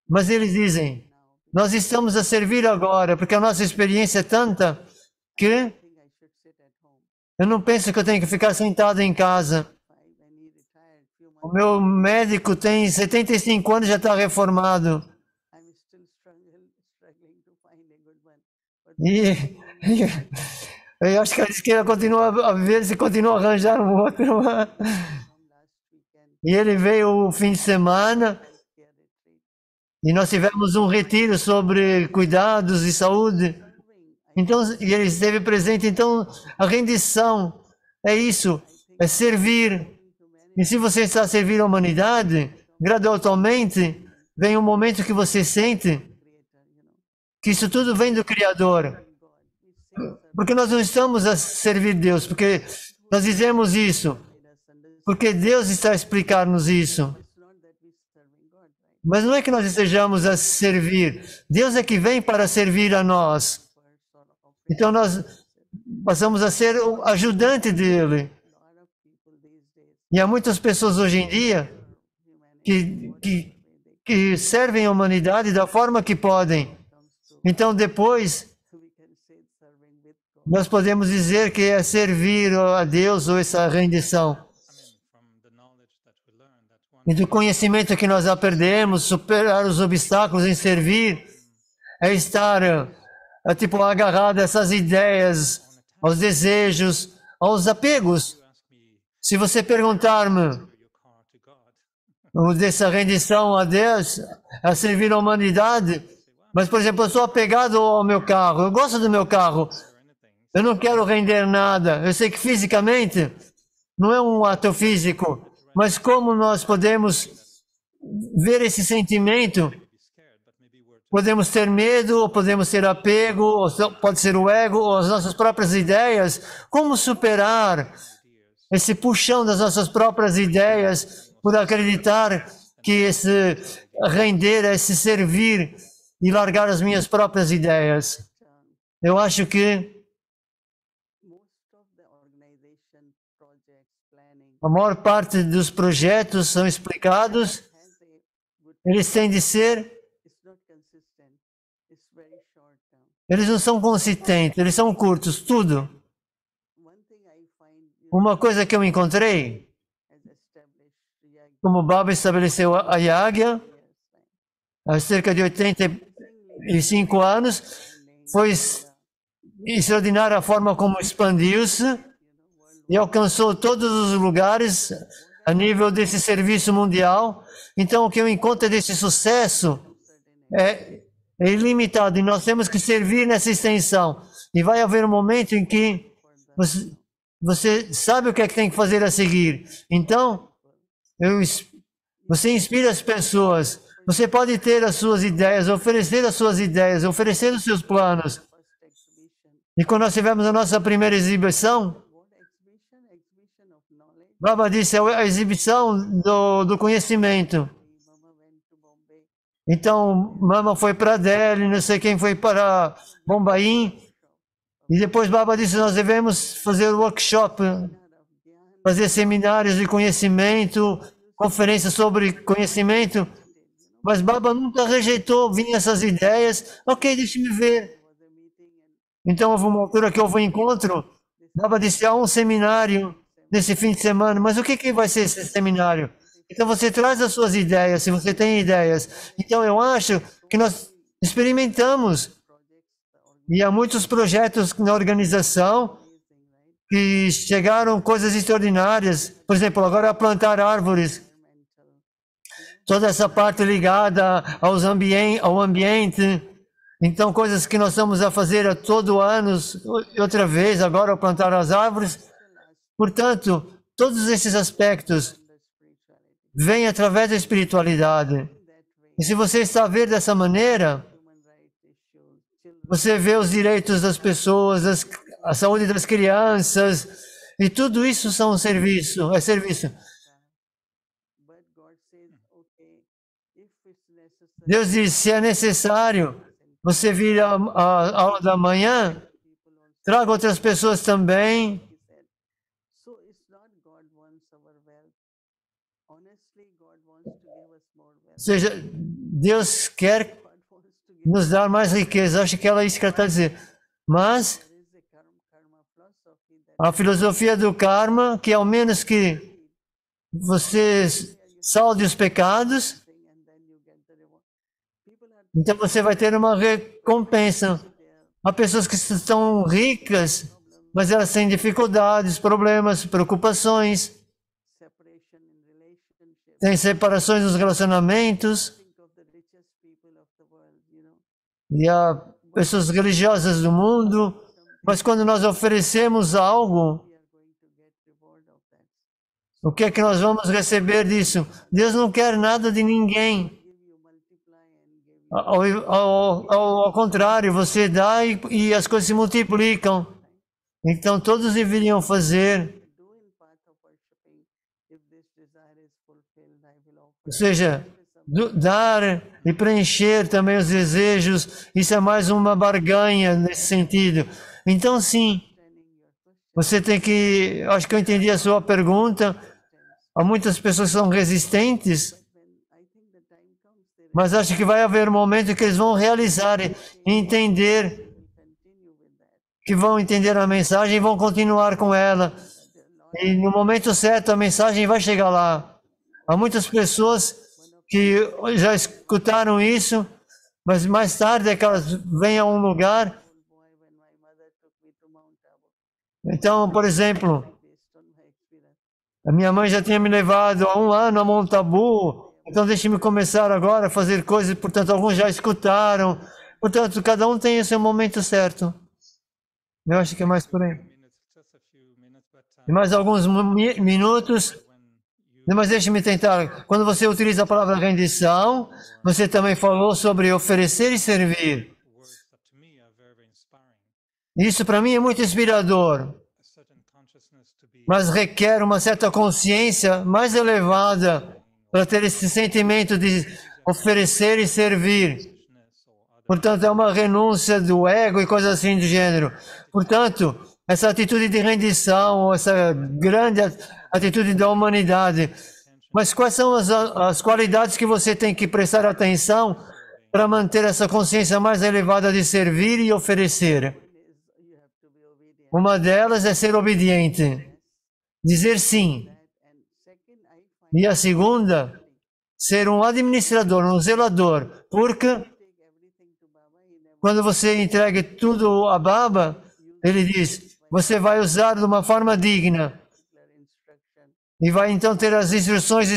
mas eles dizem, nós estamos a servir agora, porque a nossa experiência é tanta que I think I should sit at home. eu não penso que eu tenho que ficar sentado em casa. When he retired, few O months, meu médico tem 75 anos e já está reformado. I'm still struggling to find a good one. But E eu acho que ele disse que ele continua a ver se continua a arranjar um outro. from last weekend, E ele veio o fim de semana healthcare retreat. e nós tivemos um retiro sobre cuidados e saúde. Serving, Então, e ele esteve presente. Então, a rendição é isso, é servir. humanity E se você está a servir a humanidade, gradualmente vem um momento que você sente creator, que isso tudo vem do Criador. God. We say Porque nós não estamos a servir Deus, porque nós dizemos isso, us understand. porque Deus está a explicar-nos isso. It's not that we're serving God, right? Mas não é que nós estejamos a servir, Deus é que vem para servir a nós. For sort of Então nós passamos a ser o ajudante dele. a lot of people these days E há muitas pessoas hoje em dia humanity que servem a humanidade da forma que podem. comes to Então depois we can say serving with God. nós podemos dizer que é servir a Deus ou essa rendição. E do conhecimento que nós aprendemos, superar os obstáculos em servir, é estar tipo agarrado a essas ideias, aos desejos, aos apegos. Se você perguntar-me dessa rendição a Deus, a servir a humanidade, mas por exemplo, eu sou apegado ao meu carro, eu gosto do meu carro, eu não quero render nada. Eu sei que fisicamente não é um ato físico, mas como nós podemos ver esse sentimento? Podemos ter medo, ou podemos ter apego, ou pode ser o ego, ou as nossas próprias ideias. Como superar esse puxão das nossas próprias ideias por acreditar que esse render, esse servir e largar as minhas próprias ideias? Eu acho que Most of the organization projects planning a maior parte dos projetos são explicados, has a good, eles têm de ser, it's not consistent, it's very short term. eles não são consistentes, eles são curtos, tudo. One thing I find Uma coisa que eu encontrei, has established React como o Baba estabeleceu a Yagya, years, right? há cerca de 85 anos, foi extraordinária a forma como expandiu-se e alcançou todos os lugares a nível desse serviço mundial. Então, o que eu encontro desse sucesso é ilimitado e nós temos que servir nessa extensão. E vai haver um momento em que você sabe o que é que tem que fazer a seguir. Então, você inspira as pessoas. Você pode ter as suas ideias, oferecer as suas ideias, oferecer os seus planos. First exhibition, E quando nós tivemos a nossa primeira exibição, what exhibition? Exhibition of knowledge. Baba disse a exibição do conhecimento. Mama went to Bombay. Então, Mama foi para Delhi, não sei quem foi para Bombaim. E depois Baba disse, nós devemos fazer workshop, fazer seminários de conhecimento, conferências sobre conhecimento. Mas Baba nunca rejeitou, vinha essas ideias. Ok, deixe-me ver. Então houve uma altura que houve um encontro. Baba disse, há um seminário nesse fim de semana. Mas o que vai ser esse seminário? Então você traz as suas ideias, se você tem ideias. Então eu acho que nós experimentamos. E há muitos projetos na organização que chegaram coisas extraordinárias. Por exemplo, agora plantar árvores. toda essa parte ligada ao ambiente. Então, coisas que nós estamos a fazer a todo ano, outra vez, agora plantar as árvores. Portanto, todos esses aspectos vêm através da espiritualidade. E se você está a ver dessa maneira, você vê os direitos das pessoas, a saúde das crianças, e tudo isso são serviço, é serviço. Deus diz, se é necessário, você vir à aula da manhã, traga outras pessoas também. Ou seja, Deus quer nos dar mais riqueza. Acho que é isso que ela está dizendo. Mas a filosofia do karma, que ao menos que você salde os pecados, então você vai ter uma recompensa. Há pessoas que estão ricas, mas elas têm dificuldades, problemas, preocupações, têm separações nos relacionamentos. E há pessoas religiosas do mundo, mas quando nós oferecemos algo, o que é que nós vamos receber disso? Deus não quer nada de ninguém. Ao contrário, você dá e as coisas se multiplicam. Então todos deveriam fazer. Ou seja, dar e preencher também os desejos, isso é mais uma barganha nesse sentido. Então sim, você tem que, acho que eu entendi a sua pergunta, há muitas pessoas que são resistentes, mas acho que vai haver um momento que eles vão realizar e entender, que vão entender a mensagem e vão continuar com ela. E no momento certo a mensagem vai chegar lá. Há muitas pessoas que já escutaram isso, mas mais tarde é que elas vêm a um lugar. Então, por exemplo, a minha mãe já tinha me levado há 1 ano a Monte Tabu, então deixe-me começar agora a fazer coisas, portanto, alguns já escutaram, portanto, cada um tem o seu momento certo. Eu acho que é mais por aí. E mais alguns minutos, mas deixe-me tentar. Quando você utiliza a palavra rendição, você também falou sobre oferecer e servir. Isso para mim é muito inspirador, mas requer uma certa consciência mais elevada para ter esse sentimento de oferecer e servir. Portanto, é uma renúncia do ego e coisas assim do gênero. Portanto, essa atitude de rendição, essa grande atitude da humanidade. Mas quais são as qualidades que você tem que prestar atenção para manter essa consciência mais elevada de servir e oferecer? Uma delas é ser obediente, dizer sim. E a segunda, ser um administrador, um zelador, porque quando você entrega tudo a Baba, ele diz, você vai usar de uma forma digna e vai então ter as instruções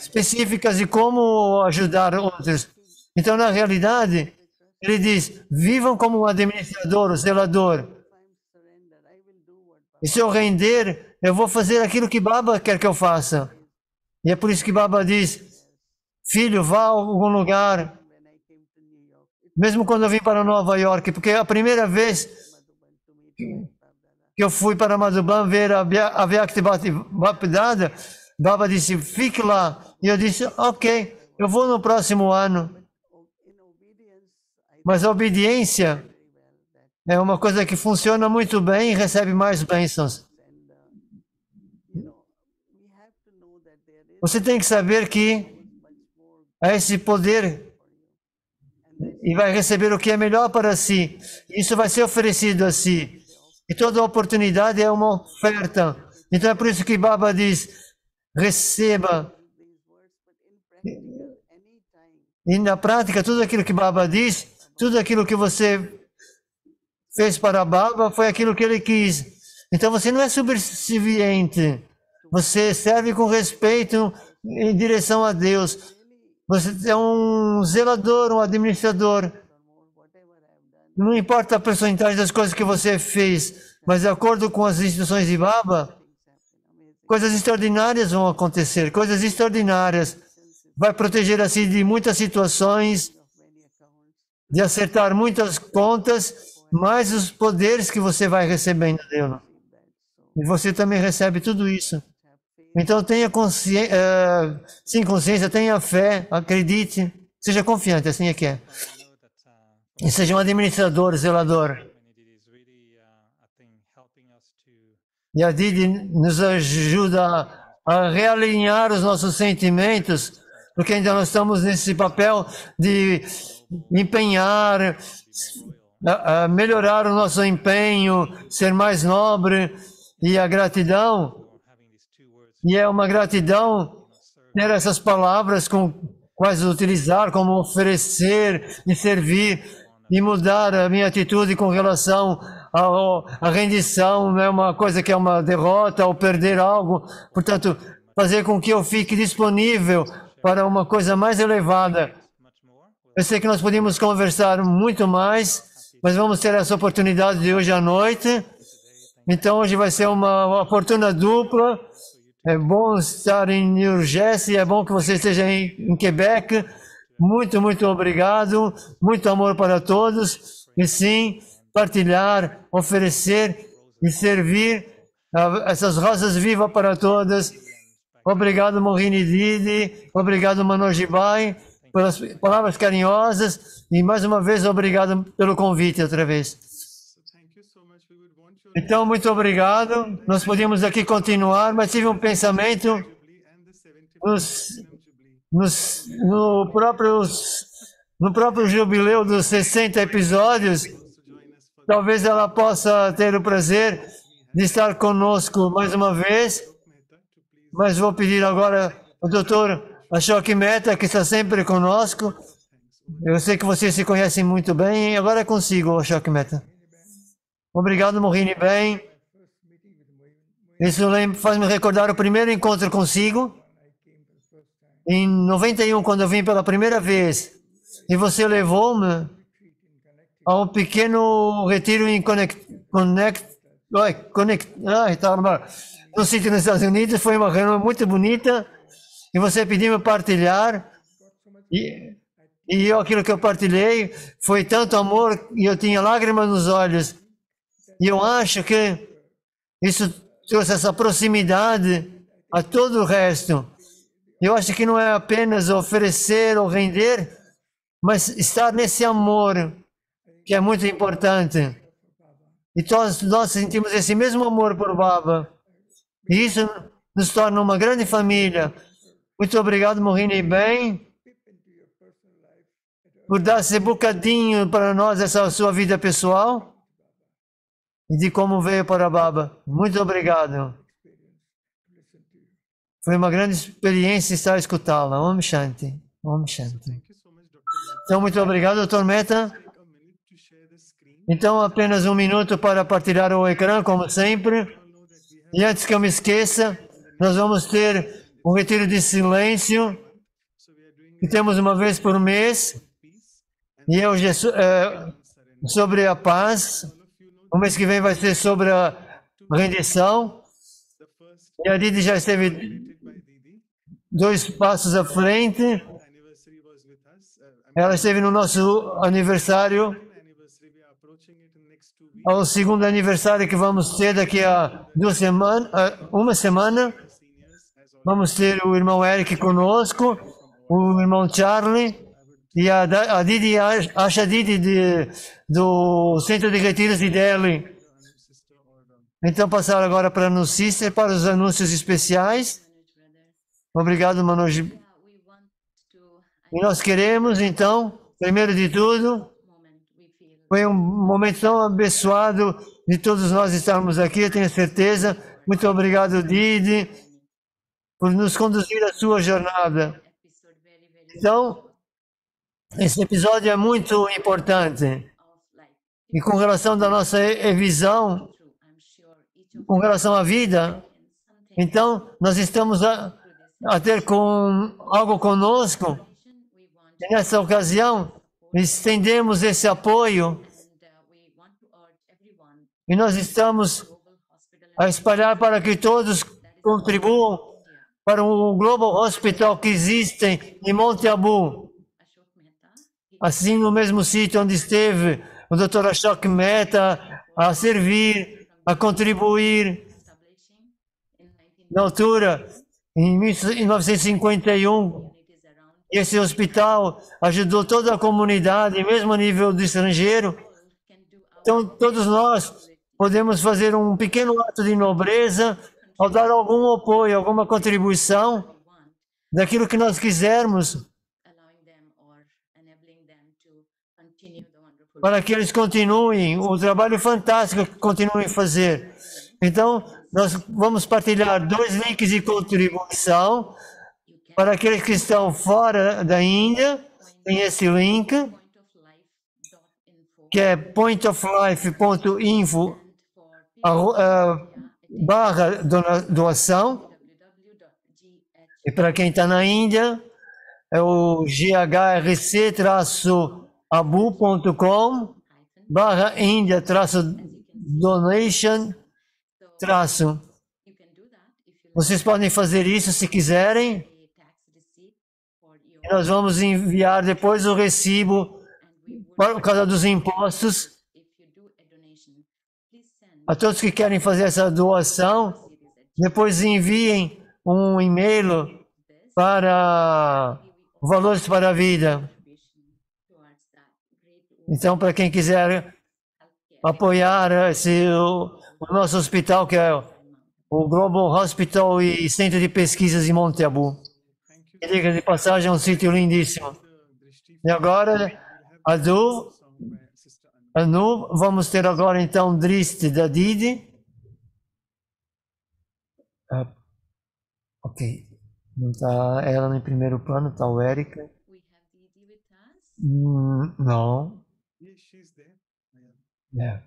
específicas de como ajudar outros. Então, na realidade, ele diz, vivam como um administrador, um zelador. E se eu render, eu vou fazer aquilo que Baba quer que eu faça. E é por isso que Baba diz, filho, vá a algum lugar. Mesmo quando eu vim para Nova York, porque a primeira vez que eu fui para Madhuban ver a Vyakti Bhaktisiddhanta, Baba disse, fique lá. E eu disse, ok, eu vou no próximo ano. Mas a obediência é uma coisa que funciona muito bem e recebe mais bênçãos. Você tem que saber que há esse poder e vai receber o que é melhor para si. Isso vai ser oferecido a si. E toda oportunidade é uma oferta. Então é por isso que Baba diz, receba. E na prática, tudo aquilo que Baba diz, tudo aquilo que você fez para Baba foi aquilo que ele quis. Então você não é subserviente. Você serve com respeito em direção a Deus. Você é um zelador, um administrador. Não importa a porcentagem das coisas que você fez, mas de acordo com as instruções de Baba, coisas extraordinárias vão acontecer, coisas extraordinárias. Vai proteger assim de muitas situações, de acertar muitas contas, mais os poderes que você vai recebendo dele. E você também recebe tudo isso. Então tenha consciência, sim, consciência, tenha fé, acredite, seja confiante, assim é que é. E seja um administrador, zelador. E a Didi nos ajuda a realinhar os nossos sentimentos, porque ainda nós estamos nesse papel de empenhar, melhorar o nosso empenho, ser mais nobre, e a gratidão. E é uma gratidão ter essas palavras com quais utilizar, como oferecer e servir, e mudar a minha atitude com relação à rendição, não é uma coisa que é uma derrota ou perder algo. Portanto, fazer com que eu fique disponível para uma coisa mais elevada. Eu sei que nós podíamos conversar muito mais, mas vamos ter essa oportunidade de hoje à noite. Então, hoje vai ser uma fortuna dupla. É bom estar em New Jersey, é bom que você esteja em Quebec. Muito, muito obrigado. Muito amor para todos. E sim, partilhar, oferecer e servir essas rosas vivas para todas. Obrigado, Mohini Didi. Obrigado, Manoj Bhai, pelas palavras carinhosas. E mais uma vez, obrigado pelo convite outra vez. Então, muito obrigado. Nós podíamos aqui continuar, mas tive um pensamento no próprio jubileu dos 60 episódios. Talvez ela possa ter o prazer de estar conosco mais uma vez, mas vou pedir agora ao Dr. Ashok Mehta, que está sempre conosco. Eu sei que vocês se conhecem muito bem, e agora é consigo, Ashok Mehta. Obrigado, Mohini bem. Isso faz me recordar o primeiro encontro consigo, em 91, quando eu vim pela primeira vez. E você levou-me a um pequeno retiro em no sítio nos Estados Unidos. Foi uma reunião muito bonita. E você pediu-me partilhar. E aquilo que eu partilhei foi tanto amor e eu tinha lágrimas nos olhos. E eu acho que isso trouxe essa proximidade a todo o resto. Eu acho que não é apenas oferecer ou render, mas estar nesse amor, que é muito importante. E todos nós sentimos esse mesmo amor por Baba. E isso nos torna uma grande família. Muito obrigado, Mohini bem, por dar esse bocadinho para nós, essa sua vida pessoal. E de como veio para Baba. Muito obrigado. Foi uma grande experiência estar a escutá-la. Om Shanti. Om Shanti. Então, muito obrigado, Dr. Mehta. Então, apenas um minuto para partilhar o ecrã, como sempre. E antes que eu me esqueça, nós vamos ter um retiro de silêncio, que temos uma vez por mês. E hoje é sobre a paz. O mês que vem vai ser sobre a rendição. E a Didi já esteve 2 passos à frente. Ela esteve no nosso aniversário, ao segundo aniversário que vamos ter daqui a uma semana. Vamos ter o irmão Eric conosco, o irmão Charlie. E a Didi, Asha Didi do Centro de Retiros de Delhi. Então, passar agora para a Sister, para os anúncios especiais. Obrigado, Manoj. E nós queremos, então, primeiro de tudo, foi um momento tão abençoado de todos nós estarmos aqui, eu tenho certeza. Muito obrigado, Didi, por nos conduzir à sua jornada. Então, esse episódio é muito importante. E com relação da nossa visão, com relação à vida, então nós estamos a ter algo conosco. E nessa ocasião, estendemos esse apoio e nós estamos a espalhar para que todos contribuam para o Global Hospital que existe em Monte Abu. Assim, no mesmo sítio onde esteve o Dr. Ashok Mehta a servir, a contribuir. Na altura, em 1951, esse hospital ajudou toda a comunidade, mesmo a nível do estrangeiro. Então, todos nós podemos fazer um pequeno ato de nobreza ao dar algum apoio, alguma contribuição daquilo que nós quisermos, para que eles continuem o trabalho fantástico que continuem a fazer. Então, nós vamos partilhar 2 links de contribuição para aqueles que estão fora da Índia. Tem esse link, que é pointoflife.info barra doação. E para quem está na Índia, é o ghrc-abu.com barra India-donation-. Vocês podem fazer isso se quiserem. E nós vamos enviar depois o recibo por causa dos impostos. A todos que querem fazer essa doação, depois enviem um e-mail para Valores para a Vida. Então, para quem quiser apoiar o nosso hospital, que é o Global Hospital e Centro de Pesquisas em Monte Abu. E diga de passagem, é um sítio lindíssimo. E agora, Anu, vamos ter agora então Driste da Didi. Ok, não está ela no primeiro plano, está o Érica. Não. Yeah.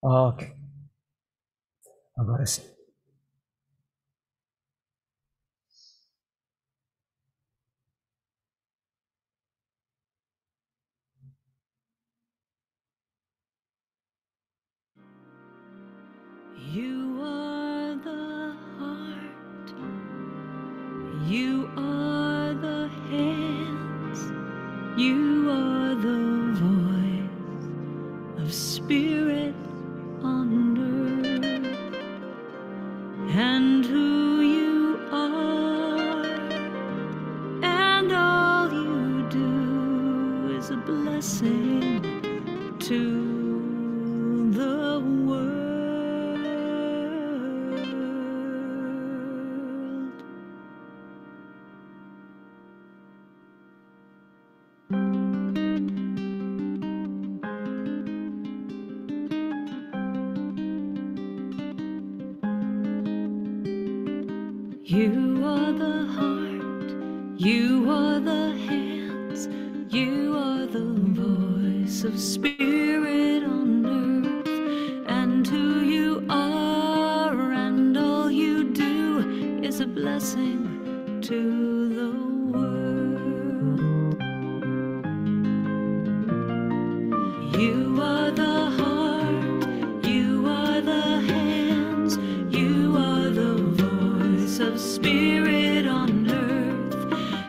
Ok. Agora sim. You are the heart, you are the hands, you are the voice of spirit on earth, and who you are, and all you do is a blessing to the world. You are the heart, you are the hands, you are the voice of spirit on earth, and who you are and all you do is a blessing to the world. You are the heart, you are the hands, you are the voice of spirit on earth,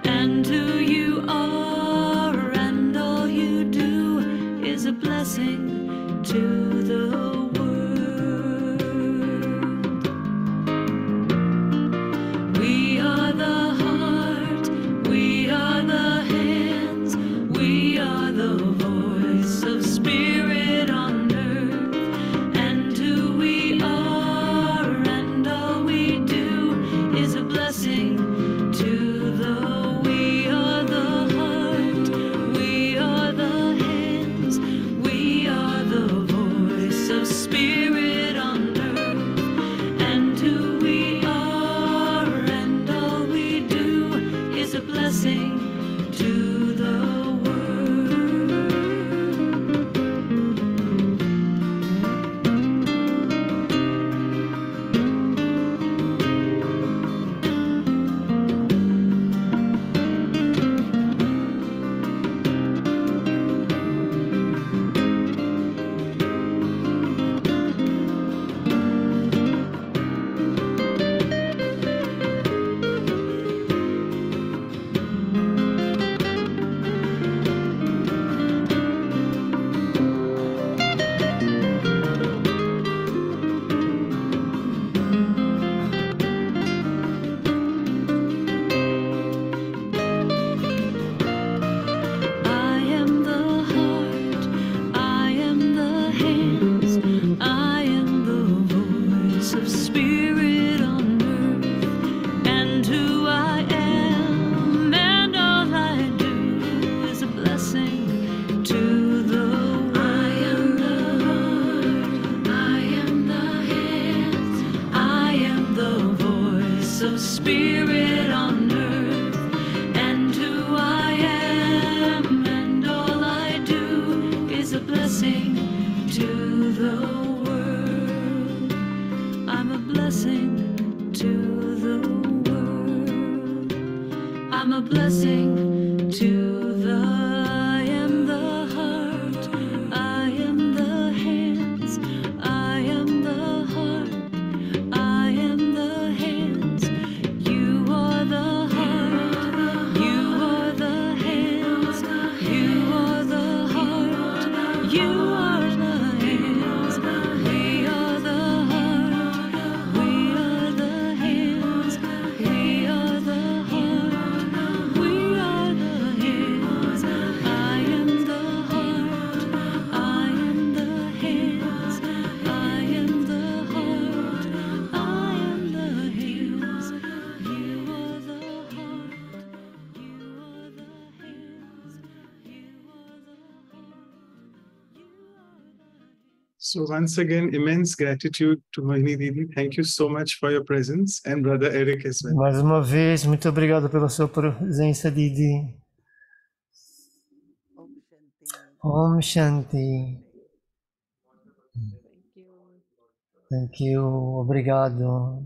and who you are and all you do is a blessing to the world. We are the heart, we are the hands, we are the voice of spirit on earth, and who we are and all we do is a blessing Spirit on earth, and who I am, and all I do is a blessing to the world. I'm a blessing to the world. I'm a blessing to the. I am the heart, I am the hands, I am the heart, I am the hands. You are the heart, you are the hands, you are the heart, you are the hands. We are the heart, we are the hands, we are the heart, we are the hands. I am the heart, I am the hands, I am the heart, I am the hands. You are the heart, you are the hands, you are the heart, you are the hands. So once again, immense gratitude to Mohini Didi. Thank you so much for your presence, and Brother Eric as well. Mais uma vez, muito obrigado pela sua presença, Didi. Om Shanti. Om Shanti. Thank you. Thank you. Obrigado.